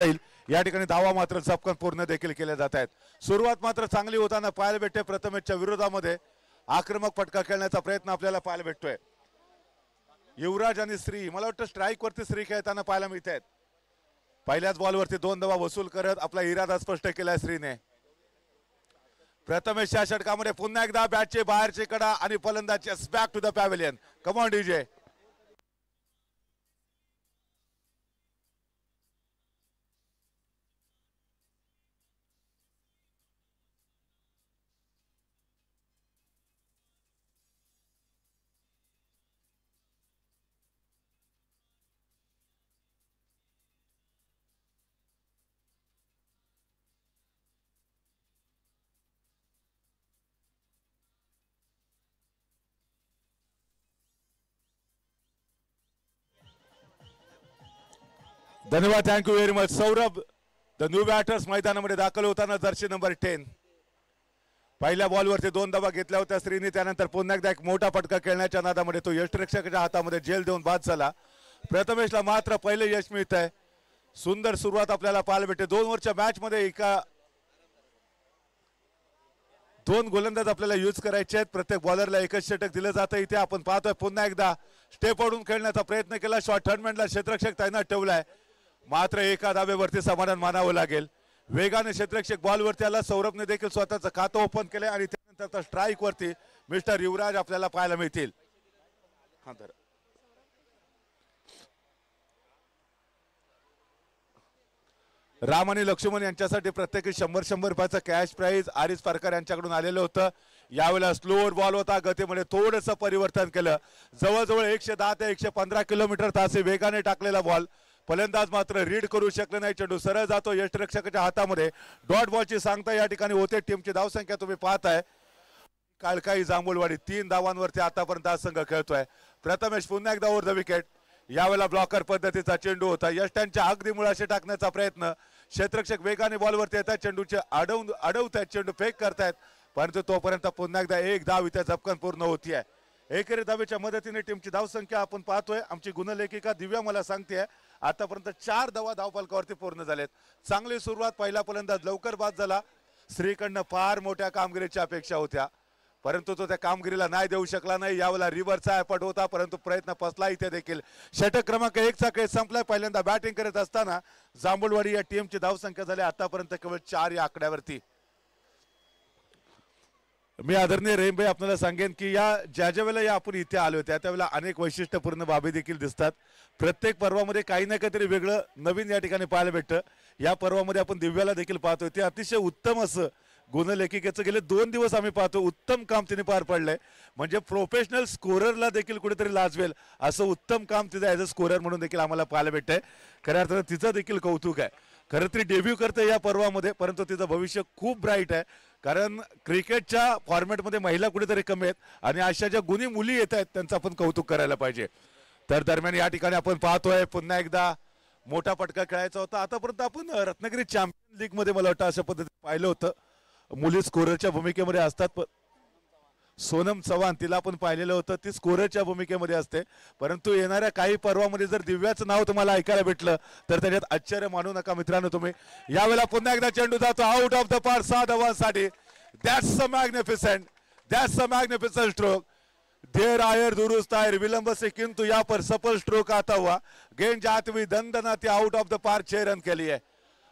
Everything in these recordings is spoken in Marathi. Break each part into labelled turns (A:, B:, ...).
A: या ठिकाणी धावा मात्र झपकन पूर्ण देखील केल्या जात आहेत। सुरुवात मात्र चांगली होताना पाहायला भेटते। प्रथमेशच्या विरोधामध्ये आक्रमक फटका खेळण्याचा प्रयत्न आपल्याला पाहायला भेटतोय। युवराज आणि श्री मला वाटतं स्ट्राईक वरती श्री खेळताना पाहायला मिळत आहेत। पहिल्याच बॉलवरती 2 धावा वसूल करत आपला इरादा स्पष्ट केलाय श्रीने। प्रथमेशच्या षटकामध्ये पुन्हा एकदा बॅटचे बाहेरचे कडा आणि फलंदाज back to the pavilion. Come on DJ. धन्यवाद, thank you very much. Saurabh the new batters मैदानामध्ये दाखल होताना जर्सी नंबर 10 पहिल्या बॉलवरती 2 धावा घेतल्या होत्या श्रीनी। त्यानंतर पुन्हा एकदा एक मोठा फटका खेळण्याच्या नादामध्ये तो यष्टिरक्षकाच्या हातामध्ये झेल देऊन बाद झाला। प्रथमेशला मात्र पहिले यश मिळत आहे। सुंदर सुरुवात आपल्याला पाहायला भेटते। 2 ओव्हरच्या मॅच मध्ये 2 गोलंदाज आपल्याला यूज करायचे आहेत। प्रत्येक बॉलरला एकच षटक दिलं जातं। इथे आपण पाहतोय पुन्हा एकदा स्टेप ओढून खेळण्याचा प्रयत्न केला। शॉर्ट थर्डमॅनला क्षेत्ररक्षक तैनात ठेवलाय, मात्र एका धावेवरती समाधान मानावं लागेल। वेगाने क्षेत्ररक्षक बॉलवरती आला। सौरभने देखील स्वतःचं खातं ओपन केलंय आणि त्यानंतर स्ट्राईक वरती मिस्टर युवराज आपल्याला पाहायला मिळतील। राम आणि लक्ष्मण यांच्यासाठी प्रत्येकी 100 रुपयाचं कॅश प्राइज आरिस पारकर यांच्याकडून आलेलं होतं। यावेळेला स्लोअर बॉल होता, गतीमध्ये थोडंसं परिवर्तन केलं। जवळजवळ 110 ते 115 किलोमीटर तास वेगाने टाकलेला बॉल। फलंदाज मात्र रीड करू शकले नाही। चेंडू सरळ जातो यष्टिरक्षकाच्या हातामध्ये। डॉट बॉलची सांगता या ठिकाणी होते। टीमची धावसंख्या तुम्ही पाहताय। काळकाई जांभूळवाडी 3 धावांवरती आतापर्यंत हा संघ खेळतोय। प्रथमेश पुन्हा एकदा ओव्हर द विकेट। यावेळेला ब्लॉकर पद्धतीचा चेंडू होता। यष्ट्यांच्या अगदी मुळाशी टाकण्याचा प्रयत्न। क्षेत्ररक्षक वेगाने बॉलवरती येतात, चेंडूचे अडवतायत, चेंडू फेक करतायत, परंतु तोपर्यंत पुन्हा एकदा एक धाव इथे झपकन पूर्ण होतीये। एकेरी धावेच्या मदतीने टीमची धावसंख्या आपण पाहतोय। आमची गुणलेखिका दिव्या मला सांगते आतापर्यंत 4 धावा धावफलकावरती पूर्ण झालेत। चांगली सुरुवात। पहिला फलंदाज लवकर बाद झाला। श्रीकडनं फार मोठ्या कामगिरीच्या अपेक्षा होत्या, परंतु तो त्या कामगिरीला नाही देऊ शकला नाही। यावेळेला रिव्हरचा एफर्ट होता, परंतु प्रयत्न फसला इथे देखील। षटक क्रमांक 1 चा खेळ संपलाय। पहिल्यांदा बॅटिंग करत असताना जांभूळवाडी या टीमची धावसंख्या झाली आतापर्यंत केवळ 4 या आकड्यावरती। मी आदरणीय रेमभाई आपल्याला सांगेन की ज्या वेळेला आपण इथे आलो त्यावेळेला अनेक वैशिष्ट्यपूर्ण बाबी देखील दिसतात। प्रत्येक पर्वामध्ये काही ना काहीतरी वेगळं नवीन या ठिकाणी पाहायला भेटतं। या पर्वामध्ये आपण दिव्याला देखील पाहतोय, ते अतिशय उत्तम असं गुणलेखिकेचं गेले 2 दिवस आम्ही पाहतो उत्तम काम तिने पार पडलंय। म्हणजे प्रोफेशनल स्कोररला देखील कुठेतरी लाजवेल असं उत्तम काम तिचं ॲज अ स्कोरर म्हणून देखील आम्हाला पाहायला भेटतंय। खऱ्या अर्थानं तिचं देखील कौतुक आहे। खरं तरी डेब्यू करते या पर्वामध्ये, परंतु तिचं भविष्य खूप ब्राईट आहे। कारण क्रिकेटच्या फॉर्मॅटमध्ये महिला कुठेतरी कमी आहेत आणि अशा ज्या गुणी मुली येत आहेत त्यांचं आपण कौतुक करायला पाहिजे। तर दरम्यान या ठिकाणी आपण पाहतोय पुन्हा एकदा मोठा फटका खेळायचा होता। आतापर्यंत आपण रत्नागिरी चॅम्पियन लीग मध्ये मला वाटतं अशा पद्धतीने पाहिलं होतं मुली स्कोररच्या भूमिकेमध्ये असतात। सोनम चव्हाण तिला आपण पाहिलेलं होतं, ती स्कोररच्या भूमिकेमध्ये असते। परंतु येणाऱ्या काही पर्वामध्ये जर दिव्याचं नाव तुम्हाला ऐकायला भेटलं तर त्याच्यात आश्चर्य मानू नका मित्रांनो तुम्ही। यावेळेला पुन्हा एकदा चेंडू जातो आउट ऑफ द पार 6 धावांसाठी। That's a magnificent stroke. देर आयर दुरुस्त आयर विलंब से किंतु यहाँ पर सफल स्ट्रोक आता हुआ। गेंद जाती हुई दंदनाती आउट ऑफ द पार 6 रन के लिए।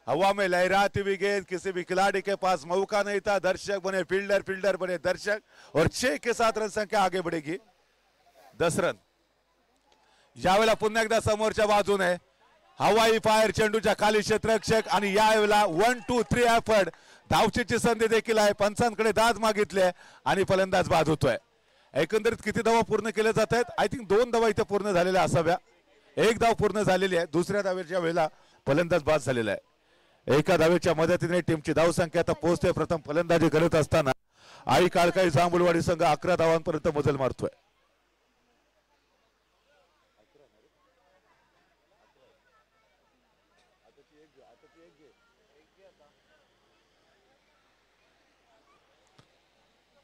A: हवा में लहराती हुई गेंद, किसी भी खिलाड़ी के पास मौका नहीं था। दर्शक बने फील्डर, फील्डर बने दर्शक और 6 के साथ रन संख्या आगे बढ़ेगी 10 रन। यावेळेला पुन्हा एकदा समोरच्या बाजूने हवाई फायर चेंडूच्या खाली क्षेत्ररक्षक आणि यावेळेला 1 2 3 एफर्ट धावचीची संधी देखील आहे। पंचांकडे दाद मागितले आणि फलंदाज बाद होतोय। एकंदरीत किती धावा पूर्ण केल्या जात आहेत? आय थिंक 2 धावा इथे पूर्ण झालेल्या असाव्या। 1 धाव पूर्ण झालेली आहे। दुसऱ्या धावेच्या वेळेला फलंदाज बाद झालेला आहे। एका धावेच्या मदतीने टीमची धावसंख्या आता पोहोचते। प्रथम फलंदाजी करत असताना आई काळकाई जांभूळवाडी संघ 11 धावांपर्यंत मजल मारतोय।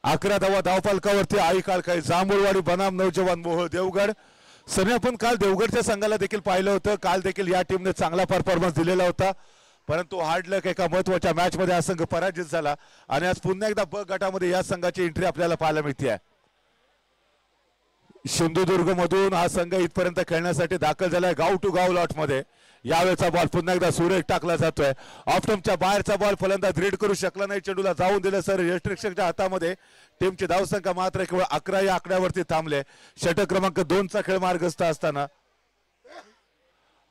A: अकरा धावा धावफलकावरती आई काळकाई जांभूळवाडी बनाम नौजवान मोह देवगड। सनी आपण काल देवगडच्या संघाला देखील पाहिलं होतं, काल देखील या टीमने चांगला परफॉर्मन्स दिलेला होता, परंतु हार्ड लक एका महत्वाच्या मॅच मध्ये हा संघ पराजित झाला आणि आज पुन्हा एकदा ब गटामध्ये या संघाची एंट्री आपल्याला पाहायला मिळते आहे। सिंधुदुर्ग मधून हा संघ इथपर्यंत खेळण्यासाठी दाखल झालाय गाव टू गाव लॉट मध्ये। यावेळेचा बॉल पुन्हा एकदा सुरेख टाकला जातोय, ऑफ स्टंपच्या बाहेरचा बॉल फलंदाज रीड करू शकला नाही, चेंडूला जाऊन दिलं सर यष्टिरक्षकच्या हातामध्ये। टीमची धावसंख्या मात्र केवळ 11 या आकड्यावरती थांबले। षटक क्रमांक 2 चा खेळ मार्गस्थ असताना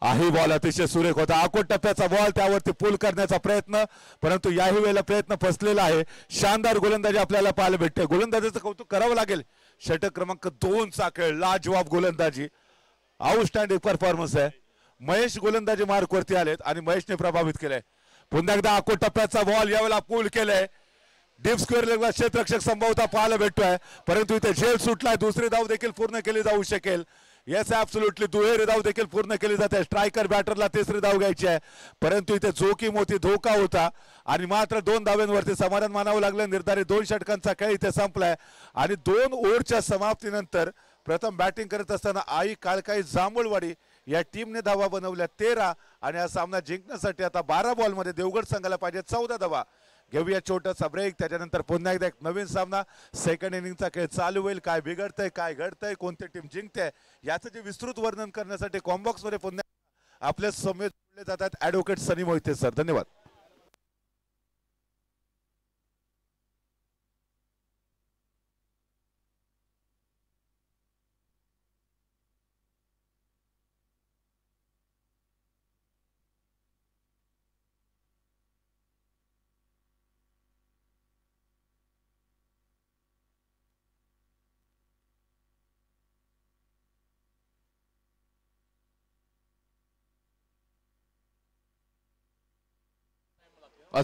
A: आही बॉल अतिशय सुरेख होता, आकोट टप्प्याचा बॉल, त्यावरती पूल करण्याचा प्रयत्न, परंतु याही वेळेला प्रयत्न फसलेला आहे। शानदार गोलंदाजी आपल्याला पाहायला भेटते, गोलंदाजीचं कौतुक करावं लागेल। षटक क्रमांक 2 चा खेळ, लाजवाब गोलंदाजी, आउटस्टँडिंग परफॉर्मन्स आहे। महेश गोलंदाजी मार्क वरती आलेत आणि महेशने प्रभावित केलंय। पुन्हा एकदा आकोट टप्प्याचा बॉल, यावेळेला पूल केलंय, डीप स्क्वेअर लेगला क्षेत्ररक्षक संभवता पाहायला भेटतोय, परंतु इथे झेल सुटलाय, दुसरी धाव देखील पूर्ण केली जाऊ शकेल। येस ऍब्सोल्युटली, दुहेरी धाव देखील पूर्ण केली जाते। स्ट्रायकर बॅटरला तिसरी धाव घ्यायची आहे, परंतु इथे जोखीम होती, धोका होता आणि मात्र 2 धावांवरती समाधान मानावं लागलं। निर्धारित 2 षटकांचा खेळ इथे संपलाय आणि 2 ओव्हरच्या समाप्तीनंतर प्रथम बॅटिंग करत असताना आई काळकाई जांभूळवाडी या टीमने धावा बनवल्या 13 आणि हा सामना जिंकण्यासाठी आता 12 बॉलमध्ये देवगड संघाला पाहिजे 14 धावा। घेऊया छोटासा ब्रेक, त्याच्यानंतर पुन्हा एकदा एक नवीन सामना, सेकंड इनिंगचा खेळ चालू होईल। काय बिघडतंय, काय घडतंय, कोणती टीम जिंकते याचं जे विस्तृत वर्णन करण्यासाठी कॉम्बॉक्स मध्ये पुन्हा आपल्या समेत जोडले जातात ऍडव्होकेट सनी मोहिते सर। धन्यवाद।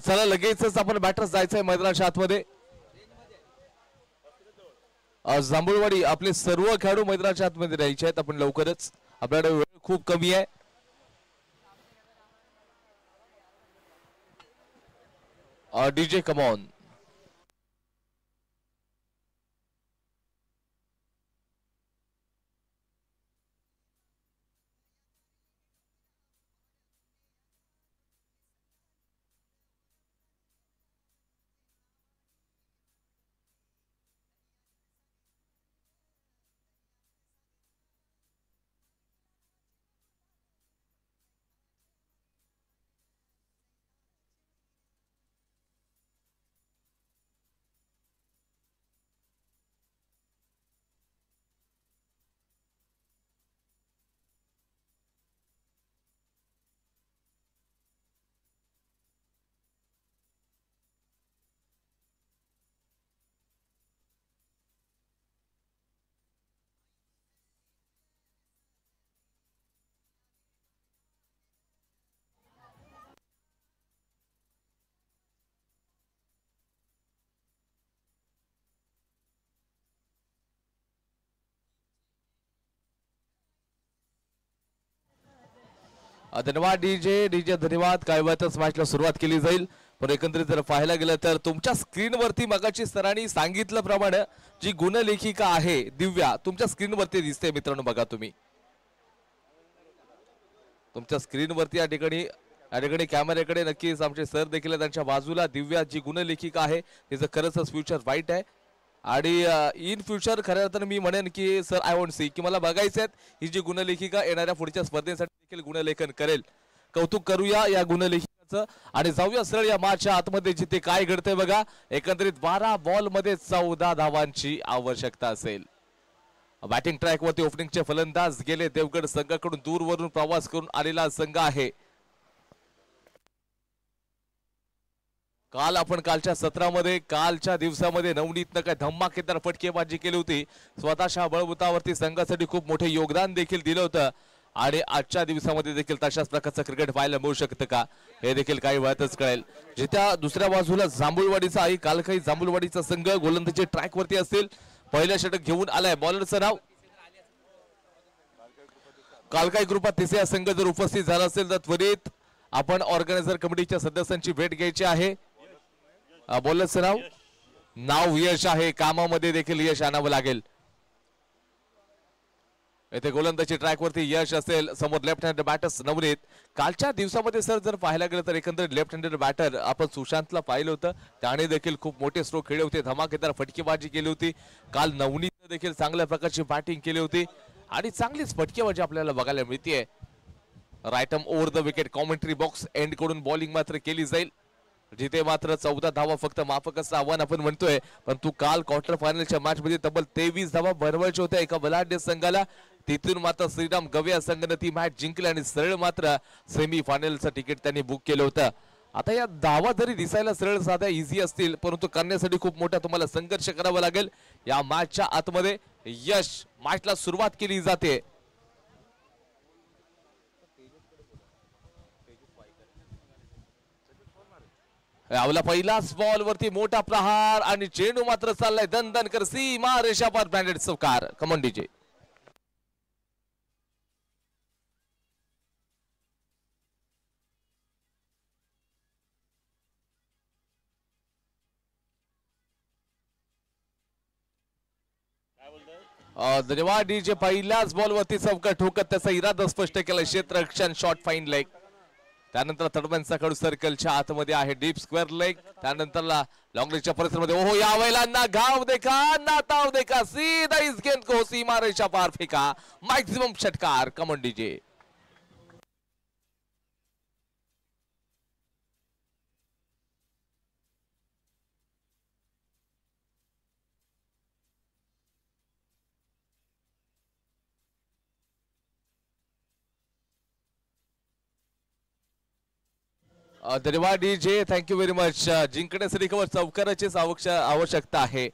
B: चला लगेचच आपण बॅटर्स जायचंय मैदानाच्या आतमध्ये। जांभूळवाडी आपले सर्व खेळाडू मैदानाच्या आतमध्ये राहायचे आहेत, आपण लवकरच, आपल्याकडे वेळ खूप कमी आहे। DJ come on. धन्यवाद डीजे धन्यवाद। काय वेळातच मॅचला सुरुवात केली जाईल, पण एकंदरीत जर पाहायला गेलं तर तुमच्या स्क्रीनवरती मगाची सरांनी सांगितल्याप्रमाणे जी गुणलेखिका आहे दिव्या तुमच्या स्क्रीनवरती दिसते मित्रांनो। बघा तुम्ही तुमच्या स्क्रीनवरती या ठिकाणी कॅमेऱ्याकडे नक्कीच आमचे सर देखील त्यांच्या बाजूला दिव्या जी गुणलेखिका आहे तिचं खरंच फ्युचर वाईट आहे आणि इन फ्युचर खऱ्या अर्थाने मी म्हणेन की सर आय वॉन्ट सी की मला बघायचं आहे ही जी गुणलेखिका येणाऱ्या पुढच्या स्पर्धेसाठी देखील गुणलेखन करेल। कौतुक करूया या गुणलेखिकाचं आणि जाऊया सरळ या मॅचच्या आतमध्ये जिथे काय घडतंय बघा। एकंदरीत 12 बॉल मध्ये 14 धावांची आवश्यकता असेल। बॅटिंग ट्रॅक वरती ओपनिंगचे फलंदाज गेले देवगड संघाकडून दूरवरून प्रवास करून आलेला संघ आहे। काल आपण कालच्या सत्रामध्ये कालच्या दिवसामध्ये नवनीतनं काय धमाकेदार फटकेबाजी केली होती, स्वतःच्या बळबुतावरती संघासाठी खूप मोठे योगदान देखील दिलं होतं आणि आजच्या दिवसामध्ये देखील तशाच प्रकारचं क्रिकेट पाहायला मिळू शकतं का हे देखील काही वेळातच कळेल। जिथे दुसऱ्या बाजूला जांभूळवाडीचा आई काल काही जांभूळवाडीचा संघ गोलंदाजी ट्रॅक वरती असतील, पहिलं षटक घेऊन आलाय बॉलरचं नाव काल काही ग्रुपात तिसऱ्या संघ जर उपस्थित झाला असेल तर त्वरित आपण ऑर्गनायझर कमिटीच्या सदस्यांची भेट घ्यायची आहे। बॉलरचं नाव यश आहे, कामामध्ये देखील यश आणावं लागेल। येथे गोलंदाजी ट्रॅक वरती यश असेल, समोर लेफ्ट हँड बॅटर्स नवनीत. कालच्या दिवसामध्ये सर जर पाहायला गेलं तर एकंदरीत लेफ्ट हँडेड बॅटर आपण सुशांतला पाहिलं होतं, त्याने देखील खूप मोठे स्ट्रोक खेळले होते, धमाकेदार फटकेबाजी केली होती. काल नवनीतने देखील चांगल्या प्रकारची बॅटिंग केली होती आणि चांगलीच फटकेबाजी आपल्याला बघायला मिळते. Right arm over the wicket commentary box end कडून बॉलिंग मात्र केली जाईल, जिथे मात्र 14 धावा फक्त माफक असं आव्हान आपण म्हणतोय. परंतु काल क्वार्टर फायनलच्या मॅच मध्ये तब्बल 23 धावा भरवायच्या होत्या एका बलाढ्य संघाला. तिथून मात्र श्रीराम गवया संघाने ती मॅच जिंकली आणि सरळ मात्र सेमी फायनलचं तिकीट त्यांनी बुक केलं होतं. आता या धावा जरी दिसायला सरळ साध्या इझी असतील, परंतु करण्यासाठी खूप मोठा तुम्हाला संघर्ष करावा लागेल. या मॅचच्या आतमध्ये यश मॅचला सुरुवात केली जाते. आपला पहिलाच बॉल वरती मोठा प्रहार आणि चेंडू मात्र चाललाय दणदण कर सीमा रेषा पार ब्रँडेड चौकार. Come on DJ. धन्यवाद डीजे. पहिल्याच बॉल वरती चौकार ठोकत त्याचा इरादा स्पष्ट केला. क्षेत्ररक्षण शॉर्ट फाईन लेग. त्यानंतर थर्डमॅनचा कडू सर्कलच्या आतमध्ये आहे डीप स्क्वेअर लेग. त्यानंतर लॉंग लेगच्या परिसरामध्ये ओहो या वेळेला ना घाव देखा ना ताव देखा सीधा इस गेंद को सीमा रेषा पार फेंका. मॅक्सिमम षटकार. Come on DJ. धन्यवाद डीजे. Thank you very much. जिंकण्यासाठी केवळ चौकाराचीच आवश्यकता आहे.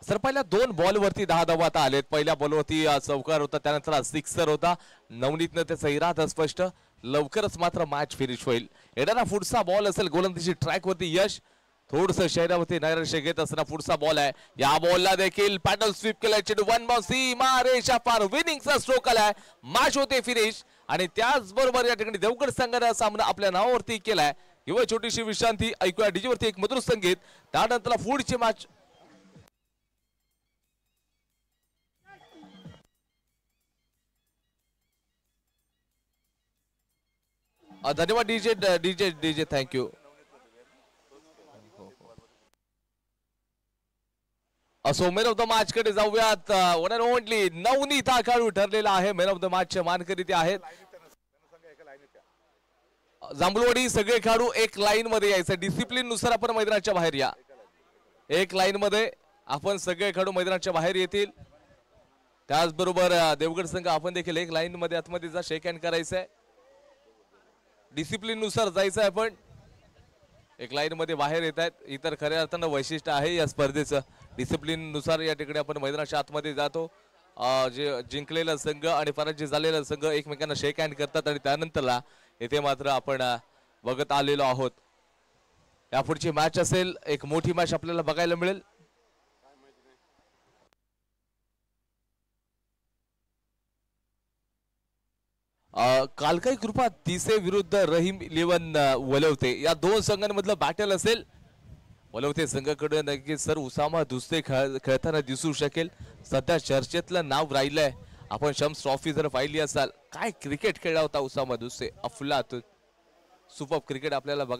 B: सर पहिल्या 2 बॉल वरती 10 धावा आता आलेत. पहिल्या बॉल वरती चौकार होता, त्यानंतर सिक्सर होता. नवनीतनं त्याचा इरादा स्पष्ट. लवकरच मात्र मॅच फिनिश होईल. येणारा पुढचा बॉल असेल गोलंदाजी ट्रॅक वरती यश. थोडस शहरावरती नैराश्य घेत असताना पुढचा बॉल आहे. या बॉलला देखील पॅडल स्वीप केलाय. चेंडू 1 बाउंस सीमा रेषा पार विनिंगचा स्ट्रोक आलाय. मॅच होते फिनिश आणि त्याचबरोबर या ठिकाणी देवगड संघाने सामना आपल्या नावावरती केलाय. किंवा छोटीशी विश्रांती ऐकूया डीजे वरती एक मधुर संगीत. त्यानंतर पुढची मॅच. धन्यवाद डीजे. DJ DJ thank you. असो मॅन ऑफ द मॅच कडे जाऊयात. वन अँड ओनली नवनीत हा खेळाडू ठरलेला आहे. मॅन ऑफ द मॅचचे मानकरी ते आहेत. जांभूळवाडी सगळे खेळाडू एक लाईन मध्ये यायचं. डिसिप्लिन नुसार आपण मैदानाच्या बाहेर या. एक लाईन मध्ये आपण सगळे खेळाडू मैदानाच्या बाहेर येतील. त्याचबरोबर देवगड संघ आपण देखील एक लाईन मध्ये आतमध्ये जा. शेक हँड करायचंय. डिसिप्लिन नुसार जायचं आहे. आपण एक लाईन मध्ये बाहेर येत आहेत. इतर खऱ्या अर्थानं वैशिष्ट्य आहे या स्पर्धेचं. डिसिप्लिन नुसार या ठिकाणी आपण मैदानाच्या आतमध्ये जातो. जे जिंकलेला संघ आणि पराजय झालेला संघ एकमेकांना शेक हँड करतात आणि त्यानंतरला येथे मात्र आपण बघत आलेलो आहोत. यापुढची मॅच असेल एक मोठी मॅच आपल्याला बघायला मिळेल. कालकाई कृपा तिसे विरुद्ध रहीम 11 वलवते या 2 संघांमधलं बॅटल असेल. वलवते संघाकडे नक्कीच सर उसामा दुसरे खेळताना दिसू शकेल. सध्या चर्चेतलं नाव राहिलंय. आपण शम्स ट्रॉफी जर पाहिली असाल काय क्रिकेट खेळला होता उसामा दुसरे. अफलातून सुपर क्रिकेट आपल्याला बघा.